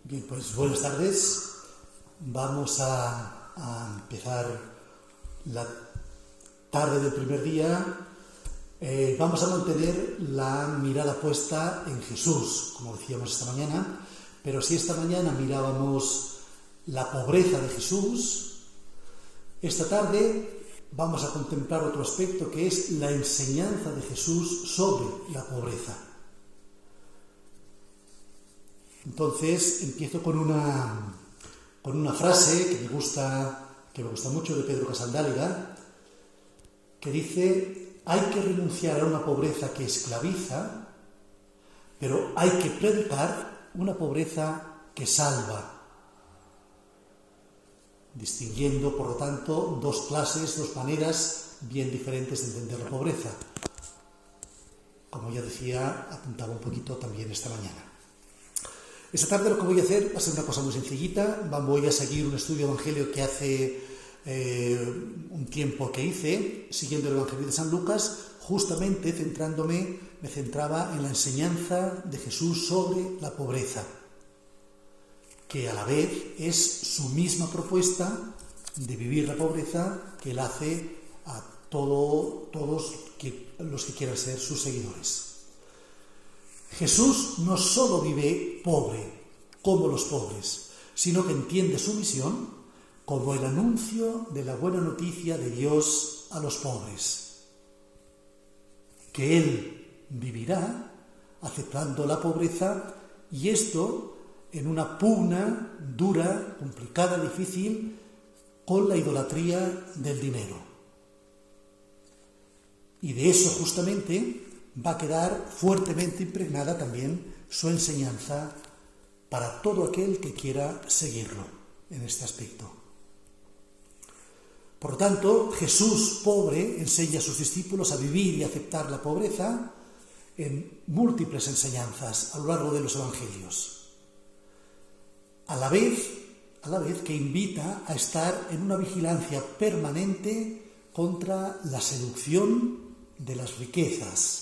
Bien, pues buenas tardes. Vamos a empezar la tarde del primer día. Vamos a mantener la mirada puesta en Jesús, como decíamos esta mañana, pero si esta mañana mirábamos la pobreza de Jesús, esta tarde vamos a contemplar otro aspecto que es la enseñanza de Jesús sobre la pobreza. Entonces empiezo con una frase que me gusta mucho de Pedro Casaldáliga, que dice: hay que renunciar a una pobreza que esclaviza, pero hay que predicar una pobreza que salva, distinguiendo, por lo tanto, dos maneras bien diferentes de entender la pobreza. Como ya decía, apuntaba un poquito también esta mañana. Esta tarde lo que voy a hacer va a ser una cosa muy sencillita. Voy a seguir un estudio de evangelio que hace un tiempo que hice, siguiendo el Evangelio de San Lucas, justamente me centraba en la enseñanza de Jesús sobre la pobreza, que a la vez es su misma propuesta de vivir la pobreza que él hace a todos los que quieran ser sus seguidores. Jesús no solo vive pobre, como los pobres, sino que entiende su misión como el anuncio de la buena noticia de Dios a los pobres, que Él vivirá aceptando la pobreza, y esto en una pugna dura, complicada, difícil, con la idolatría del dinero. Y de eso justamente va a quedar fuertemente impregnada también su enseñanza para todo aquel que quiera seguirlo en este aspecto. Por lo tanto, Jesús pobre enseña a sus discípulos a vivir y aceptar la pobreza en múltiples enseñanzas a lo largo de los evangelios, a la vez que invita a estar en una vigilancia permanente contra la seducción de las riquezas.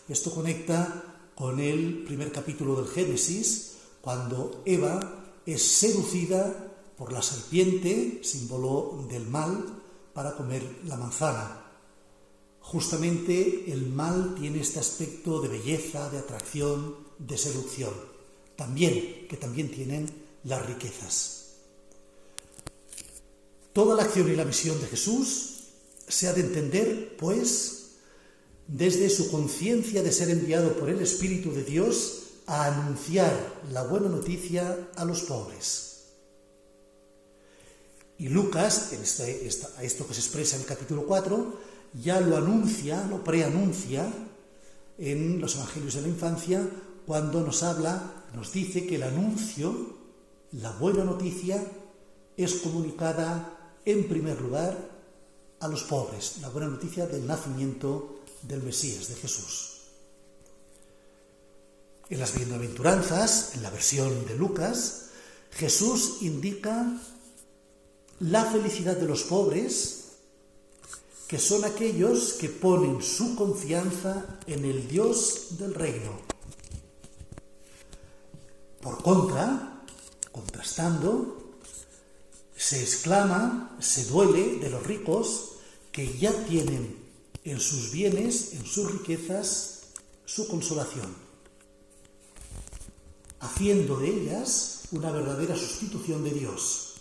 Esto conecta con el primer capítulo del Génesis, cuando Eva es seducida por la serpiente, símbolo del mal, para comer la manzana. Justamente el mal tiene este aspecto de belleza, de atracción, de seducción, que también tienen las riquezas. Toda la acción y la misión de Jesús se ha de entender, pues, desde su conciencia de ser enviado por el Espíritu de Dios a anunciar la buena noticia a los pobres. Y Lucas, esto que se expresa en el capítulo 4, ya lo preanuncia en los Evangelios de la Infancia, cuando nos dice que el anuncio, la buena noticia, es comunicada en primer lugar a los pobres, la buena noticia del nacimiento del Mesías, de Jesús. En las bienaventuranzas, en la versión de Lucas, Jesús indica la felicidad de los pobres, que son aquellos que ponen su confianza en el Dios del reino. Por contra, contrastando, se exclama, se duele de los ricos que ya tienen en sus bienes, en sus riquezas, su consolación, haciendo de ellas una verdadera sustitución de Dios.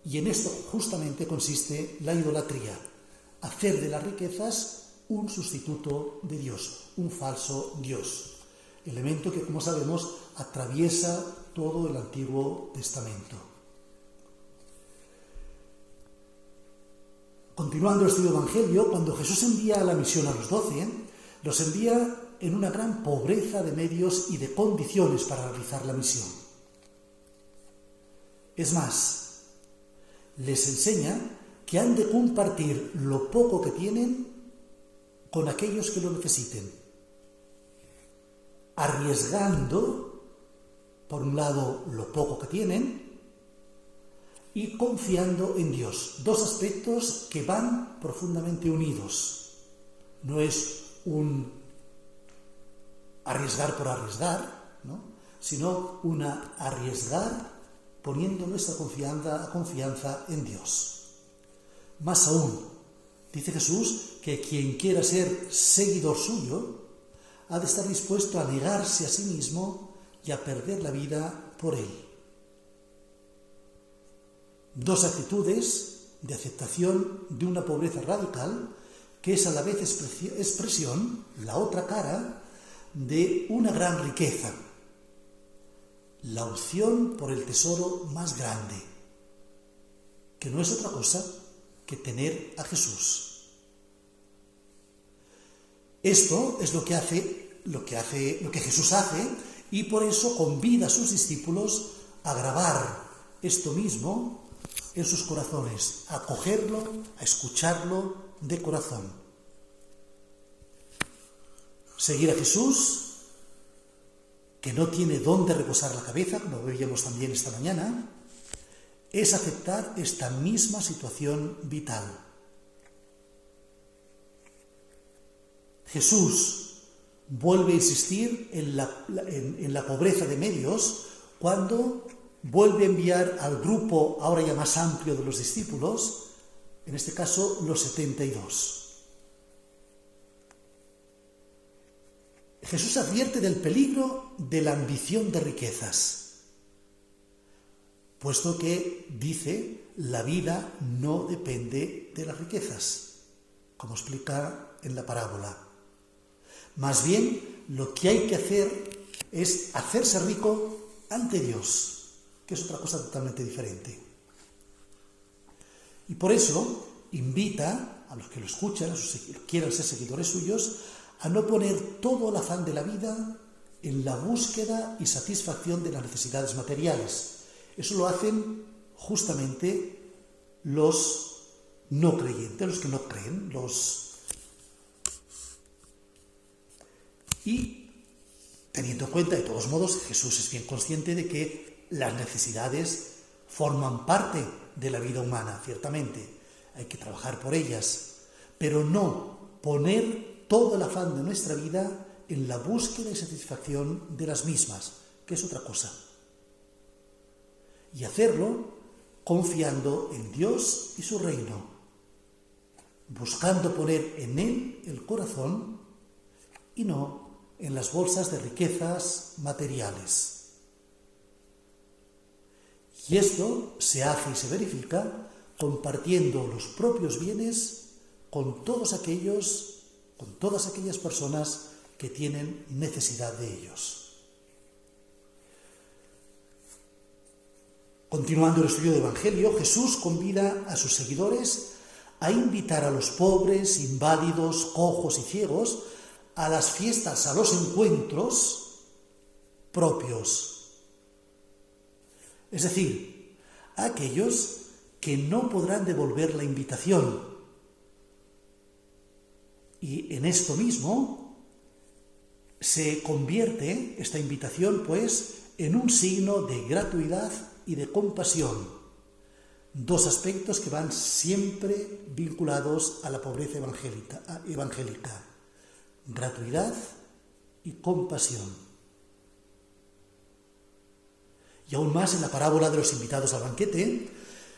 Y en esto justamente consiste la idolatría, hacer de las riquezas un sustituto de Dios, un falso Dios, elemento que, como sabemos, atraviesa todo el Antiguo Testamento. Continuando el estudio del Evangelio, cuando Jesús envía la misión a los 12, los envía en una gran pobreza de medios y de condiciones para realizar la misión. Es más, les enseña que han de compartir lo poco que tienen con aquellos que lo necesiten, arriesgando, por un lado, lo poco que tienen, y confiando en Dios. Dos aspectos que van profundamente unidos. No es un arriesgar por arriesgar, ¿no? Sino una arriesgar poniendo nuestra confianza en Dios. Más aún, dice Jesús que quien quiera ser seguidor suyo ha de estar dispuesto a negarse a sí mismo y a perder la vida por él. Dos actitudes de aceptación de una pobreza radical que es a la vez expresión, la otra cara, de una gran riqueza, la opción por el tesoro más grande, que no es otra cosa que tener a Jesús. Esto es lo que Jesús hace, y por eso convida a sus discípulos a grabar esto mismo en sus corazones, a acogerlo, a escucharlo de corazón. Seguir a Jesús, que no tiene dónde reposar la cabeza, como veíamos también esta mañana, es aceptar esta misma situación vital. Jesús vuelve a insistir en la pobreza de medios cuando vuelve a enviar al grupo ahora ya más amplio de los discípulos, en este caso los 72. Jesús advierte del peligro de la ambición de riquezas, puesto que dice la vida no depende de las riquezas, como explica en la parábola. Más bien, lo que hay que hacer es hacerse rico ante Dios, que es otra cosa totalmente diferente. Y por eso invita a los que lo escuchan, a los que quieran ser seguidores suyos, a no poner todo el afán de la vida en la búsqueda y satisfacción de las necesidades materiales. Eso lo hacen justamente los no creyentes, los que no creen, Y teniendo en cuenta, de todos modos, Jesús es bien consciente de que las necesidades forman parte de la vida humana, ciertamente. Hay que trabajar por ellas, pero no poner todo el afán de nuestra vida en la búsqueda y satisfacción de las mismas, que es otra cosa. Y hacerlo confiando en Dios y su reino, buscando poner en Él el corazón y no en las bolsas de riquezas materiales. Y esto se hace y se verifica compartiendo los propios bienes con todas aquellas personas que tienen necesidad de ellos. Continuando el estudio del Evangelio, Jesús convida a sus seguidores a invitar a los pobres, inválidos, cojos y ciegos a las fiestas, a los encuentros propios. Es decir, a aquellos que no podrán devolver la invitación. Y en esto mismo se convierte esta invitación, pues, en un signo de gratuidad y de compasión. Dos aspectos que van siempre vinculados a la pobreza evangélica. Gratuidad y compasión. Y aún más en la parábola de los invitados al banquete,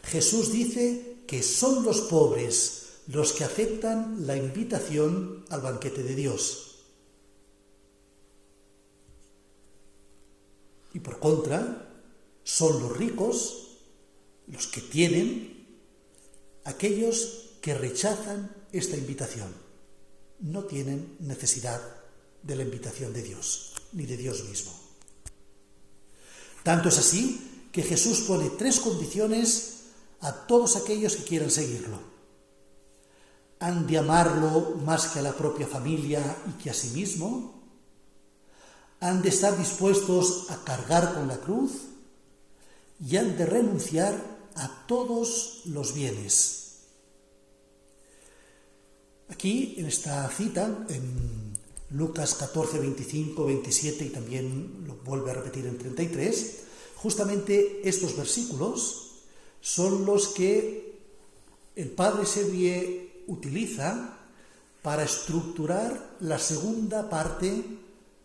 Jesús dice que son los pobres los que aceptan la invitación al banquete de Dios. Y por contra, son los ricos, los que tienen, aquellos que rechazan esta invitación. No tienen necesidad de la invitación de Dios, ni de Dios mismo. Tanto es así que Jesús pone 3 condiciones a todos aquellos que quieran seguirlo. Han de amarlo más que a la propia familia y que a sí mismo. Han de estar dispuestos a cargar con la cruz y han de renunciar a todos los bienes. Aquí, en esta cita, en Lucas 14, 25, 27 y también lo vuelve a repetir en 33, justamente estos versículos son los que el Padre Sevier utiliza para estructurar la segunda parte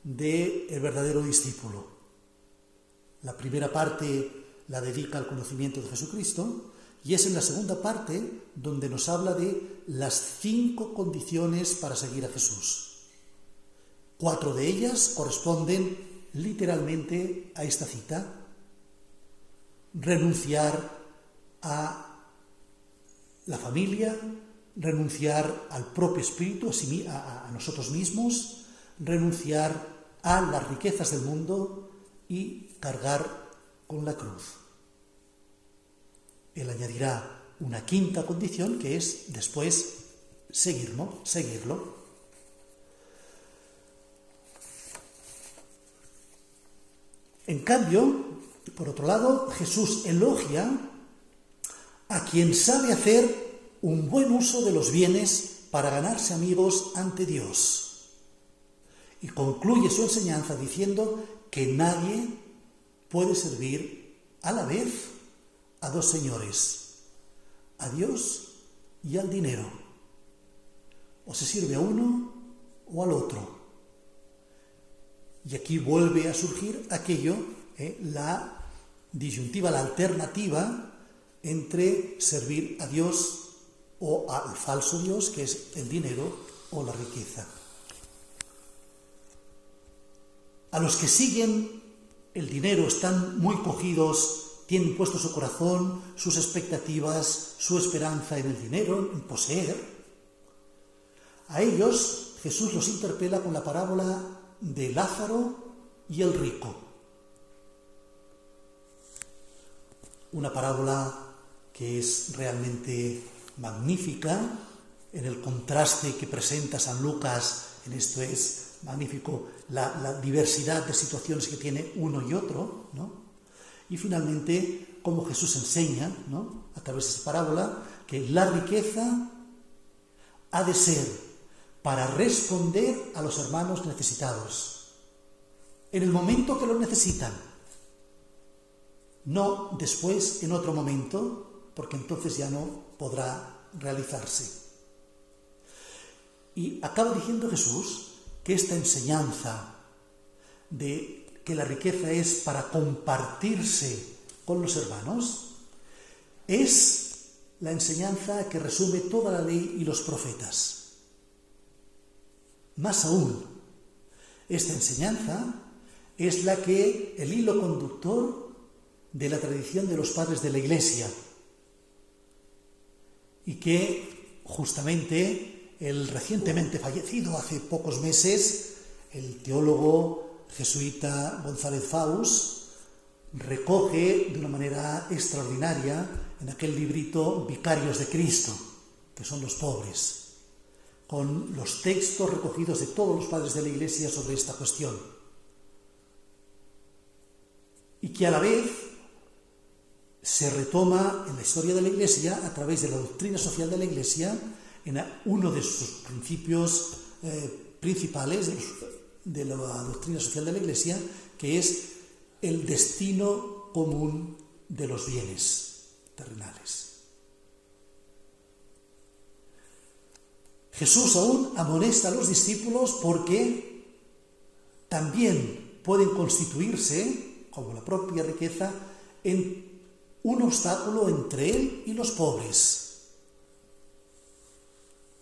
del verdadero discípulo. La primera parte la dedica al conocimiento de Jesucristo y es en la segunda parte donde nos habla de las 5 condiciones para seguir a Jesús. 4 de ellas corresponden literalmente a esta cita: renunciar a la familia, renunciar al propio espíritu, a nosotros mismos, renunciar a las riquezas del mundo y cargar con la cruz. Él añadirá una 5ª condición, que es después seguirlo. En cambio, por otro lado, Jesús elogia a quien sabe hacer un buen uso de los bienes para ganarse amigos ante Dios. Y concluye su enseñanza diciendo que nadie puede servir a la vez a 2 señores, a Dios y al dinero. O se sirve a uno o al otro. Y aquí vuelve a surgir aquello, la disyuntiva, la alternativa entre servir a Dios o al falso Dios, que es el dinero o la riqueza. A los que siguen el dinero están muy cogidos, tienen puesto su corazón, sus expectativas, su esperanza en el dinero, en poseer. A ellos Jesús los interpela con la parábola de Lázaro y el rico. Una parábola que es realmente magnífica en el contraste que presenta San Lucas. En esto es magnífico la diversidad de situaciones que tiene uno y otro, ¿no? Y finalmente, como Jesús enseña, ¿no?, a través de esta parábola, que la riqueza ha de ser para responder a los hermanos necesitados, en el momento que lo necesitan, no después, en otro momento, porque entonces ya no podrá realizarse. Y acaba diciendo Jesús que esta enseñanza de que la riqueza es para compartirse con los hermanos es la enseñanza que resume toda la ley y los profetas. Más aún, esta enseñanza es la que el hilo conductor de la tradición de los padres de la Iglesia, y que justamente el recientemente fallecido hace pocos meses, el teólogo jesuita González Faus, recoge de una manera extraordinaria en aquel librito Vicarios de Cristo, que son los pobres, con los textos recogidos de todos los padres de la Iglesia sobre esta cuestión. Y que a la vez se retoma en la historia de la Iglesia a través de la doctrina social de la Iglesia, en uno de sus principios principales de la doctrina social de la Iglesia, que es el destino común de los bienes terrenales. Jesús aún amonesta a los discípulos porque también pueden constituirse, como la propia riqueza, en un obstáculo entre él y los pobres.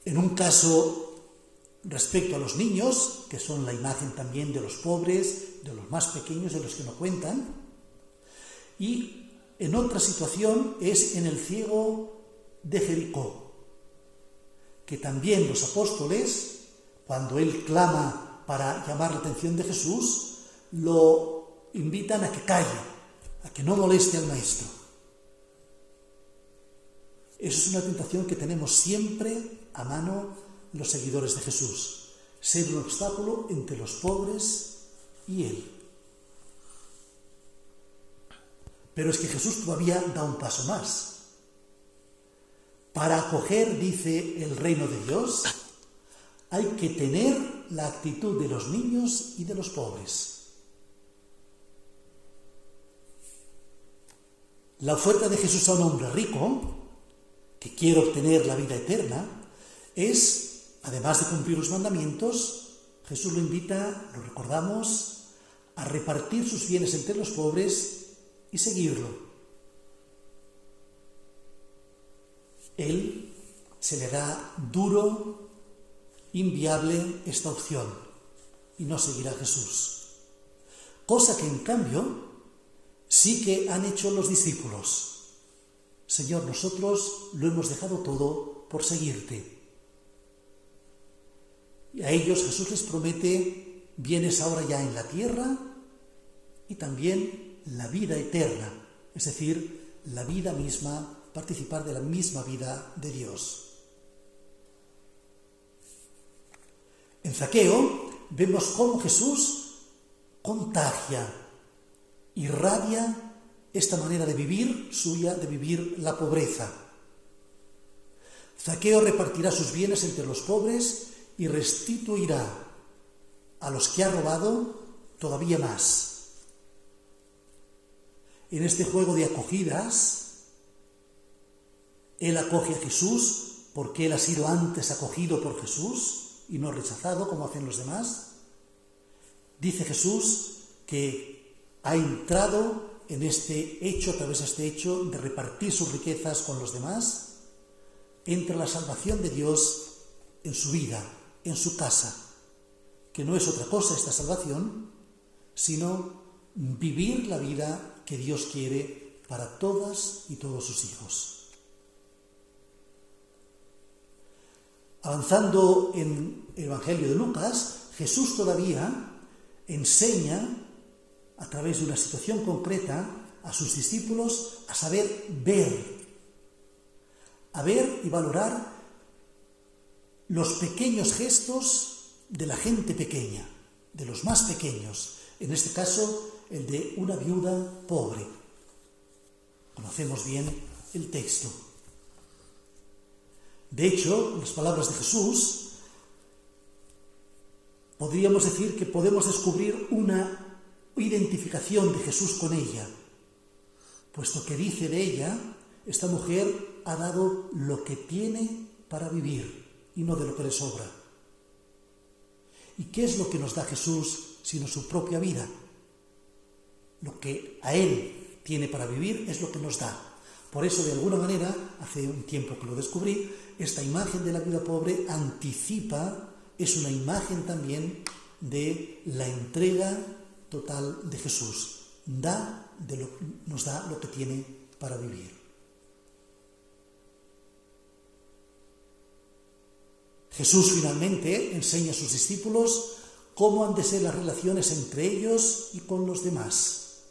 En un caso, respecto a los niños, que son la imagen también de los pobres, de los más pequeños, de los que no cuentan, y en otra situación es en el ciego de Jericó, que también los apóstoles, cuando él clama para llamar la atención de Jesús, lo invitan a que calle, a que no moleste al maestro. Eso es una tentación que tenemos siempre a mano los seguidores de Jesús, ser un obstáculo entre los pobres y él. Pero es que Jesús todavía da un paso más. Para acoger, dice, el reino de Dios, hay que tener la actitud de los niños y de los pobres. La oferta de Jesús a un hombre rico, que quiere obtener la vida eterna, es, además de cumplir los mandamientos, Jesús lo invita, lo recordamos, a repartir sus bienes entre los pobres y seguirlo. Él se le hará duro, inviable esta opción y no seguirá a Jesús. Cosa que en cambio sí que han hecho los discípulos. Señor, nosotros lo hemos dejado todo por seguirte. Y a ellos Jesús les promete bienes ahora ya en la tierra y también la vida eterna, es decir, la vida misma, participar de la misma vida de Dios. En Zaqueo vemos cómo Jesús contagia, irradia esta manera de vivir suya, de vivir la pobreza. Zaqueo repartirá sus bienes entre los pobres y restituirá a los que ha robado todavía más. En este juego de acogidas, él acoge a Jesús porque él ha sido antes acogido por Jesús y no rechazado como hacen los demás. Dice Jesús que ha entrado en este hecho, a través de este hecho de repartir sus riquezas con los demás, entra la salvación de Dios en su vida, en su casa, que no es otra cosa esta salvación, sino vivir la vida que Dios quiere para todas y todos sus hijos. Avanzando en el Evangelio de Lucas, Jesús todavía enseña a través de una situación concreta a sus discípulos a saber ver, a ver y valorar los pequeños gestos de la gente pequeña, de los más pequeños, en este caso el de una viuda pobre. Conocemos bien el texto. De hecho, en las palabras de Jesús, podríamos decir que podemos descubrir una identificación de Jesús con ella, puesto que dice de ella, esta mujer ha dado lo que tiene para vivir y no de lo que le sobra. ¿Y qué es lo que nos da Jesús sino su propia vida? Lo que a Él tiene para vivir es lo que nos da. Por eso, de alguna manera, hace un tiempo que lo descubrí, esta imagen de la viuda pobre anticipa, es una imagen también de la entrega total de Jesús. Nos da lo que tiene para vivir. Jesús finalmente enseña a sus discípulos cómo han de ser las relaciones entre ellos y con los demás.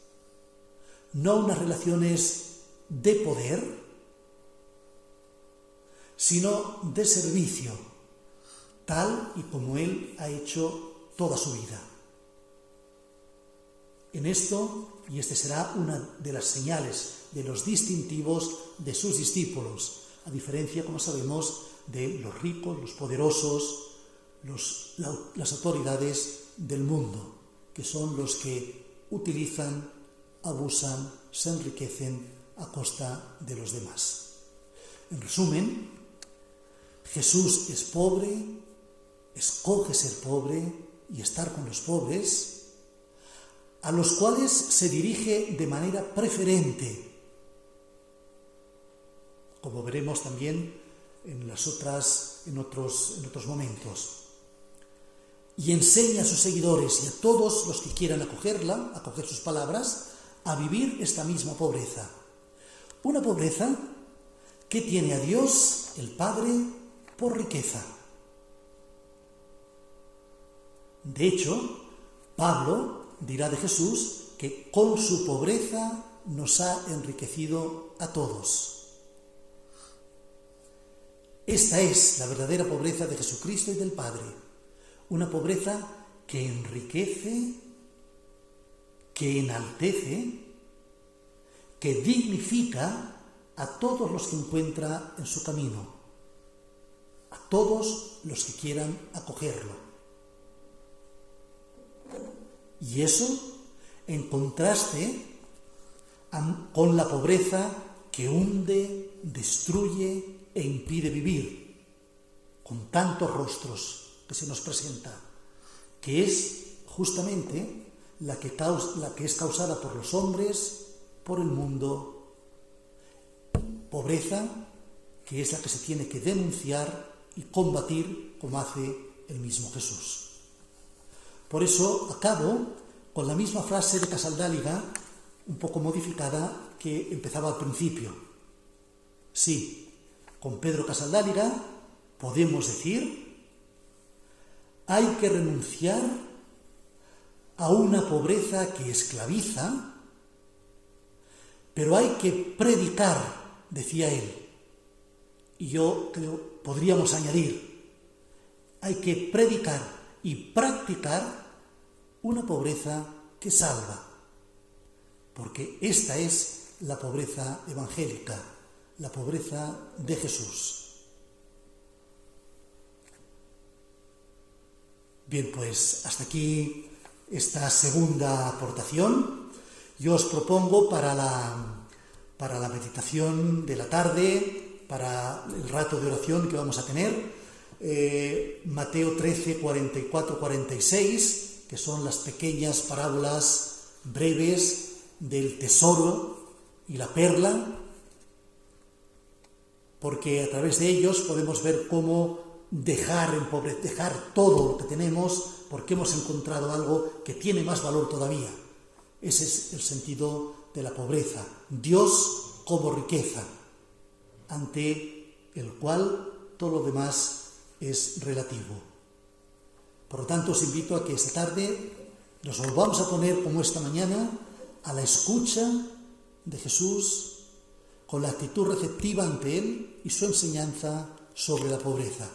No unas relaciones de poder, sino de servicio, tal y como Él ha hecho toda su vida. En esto, y este será una de las señales, de los distintivos de sus discípulos, a diferencia, como sabemos, de los ricos, los poderosos, las autoridades del mundo, que son los que utilizan, abusan, se enriquecen a costa de los demás. En resumen, Jesús es pobre, escoge ser pobre y estar con los pobres, a los cuales se dirige de manera preferente, como veremos también en otros momentos, y enseña a sus seguidores y a todos los que quieran acoger sus palabras, a vivir esta misma pobreza. Una pobreza que tiene a Dios, el Padre, por riqueza. De hecho, Pablo dirá de Jesús que con su pobreza nos ha enriquecido a todos. Esta es la verdadera pobreza de Jesucristo y del Padre, una pobreza que enriquece, que enaltece, que dignifica a todos los que encuentra en su camino, a todos los que quieran acogerlo. Y eso en contraste con la pobreza que hunde, destruye e impide vivir, con tantos rostros que se nos presenta, que es justamente la que es causada por los hombres, por el mundo. Pobreza que es la que se tiene que denunciar y combatir como hace el mismo Jesús. Por eso acabo con la misma frase de Casaldáliga, un poco modificada, que empezaba al principio. Sí, con Pedro Casaldáliga podemos decir: hay que renunciar a una pobreza que esclaviza, pero hay que predicar, decía él. Y yo creo, podríamos añadir, hay que predicar y practicar una pobreza que salva, porque esta es la pobreza evangélica, la pobreza de Jesús. Bien, pues hasta aquí esta segunda aportación. Yo os propongo para la meditación de la tarde, para el rato de oración que vamos a tener, Mateo 13, 44, 46, que son las pequeñas parábolas breves del tesoro y la perla, porque a través de ellos podemos ver cómo dejar todo lo que tenemos, porque hemos encontrado algo que tiene más valor todavía. Ese es el sentido de la pobreza. Dios como riqueza, ante el cual todo lo demás es relativo. Por lo tanto, os invito a que esta tarde nos volvamos a poner, como esta mañana, a la escucha de Jesús, con la actitud receptiva ante Él y su enseñanza sobre la pobreza.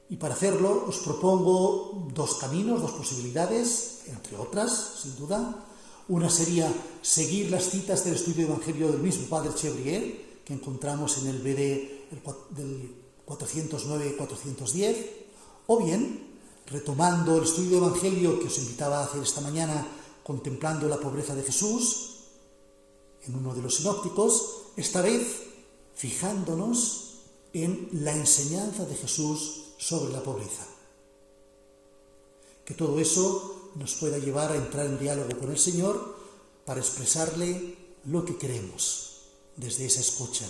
Y para hacerlo os propongo dos caminos, dos posibilidades, entre otras, sin duda. Una sería seguir las citas del estudio del Evangelio del mismo Padre Chevrier, que encontramos en el BD del 409-410, o bien, retomando el estudio del Evangelio que os invitaba a hacer esta mañana, contemplando la pobreza de Jesús, en uno de los sinópticos, esta vez fijándonos en la enseñanza de Jesús sobre la pobreza. Que todo eso nos pueda llevar a entrar en diálogo con el Señor para expresarle lo que queremos desde esa escucha,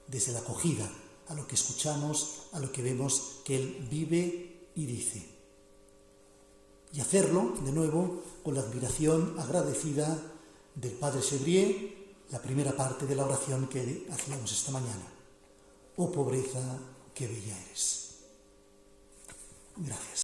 desde la acogida a lo que escuchamos, a lo que vemos que Él vive y dice. Y hacerlo, de nuevo, con la admiración agradecida del Padre Chevrier, la primera parte de la oración que hacíamos esta mañana. Oh pobreza, qué bella eres. Gracias.